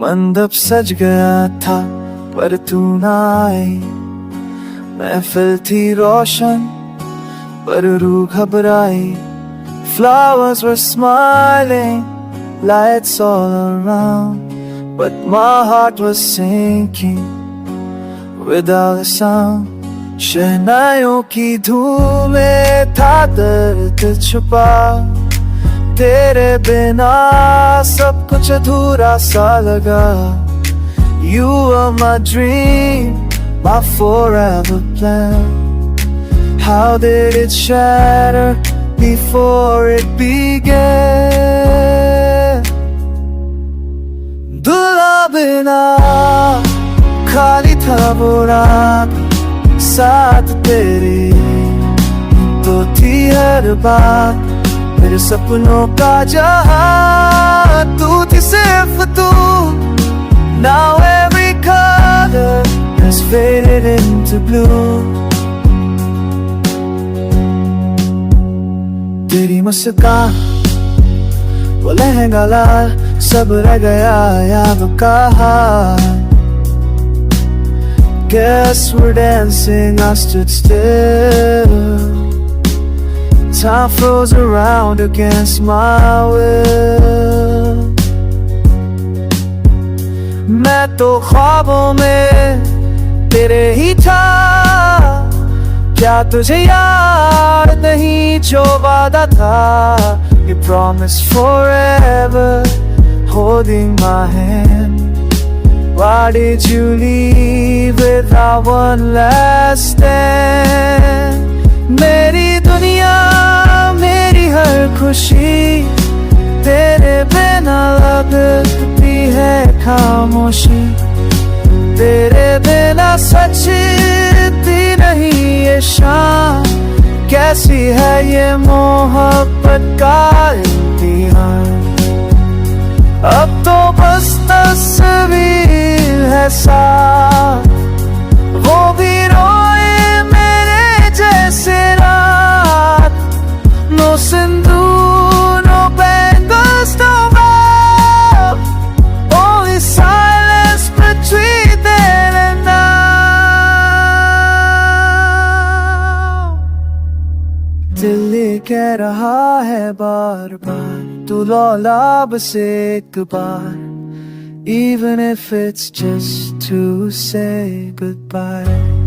मंडप सज गया था पर तू ना आई। महफिल थी रोशन पर रूह घबराई। Flowers were smiling, lights all around, but my heart was sinking without a sound. शहनाइयों की धूम में था दर्द छुपा। तेरे बिना सब कुछ अधूरा सा लगा। You were my dream, my forever plan. How did it shatter before it began? दुल्हा बिना खाली था वो रात, साथ तेरी तो थी हर बात। मेरे सपनों का जहां तू थी, सिर्फ तू। Now every color has faded into blue. तेरी मुस्कान, वो लहंगा लाल, सब रह गया यादों का हाल। Guess we're dancing, I stood still. Time froze around against my will. मैं तो ख्वाबों में तेरे ही था, क्या तुझे याद नहीं जो वादा था? You promised forever, holding my hand. Why did you leave without one last stand? मेरी दुनिया, मेरी हर खुशी, तेरे बिना लगती है खामोशी। तेरे बिना सचती नहीं ये शाम। कैसी है ये मोहब्बत का इम्तिहान? अब तो बस तस्वीर है साथ, वो भी रोए मेरे जैसे रात। No sindoor, no bangles, no love, only silence between then and now. दिल ये कह रहा है बार बार, तू लौलाब से एक बार, even if it's just to say goodbye.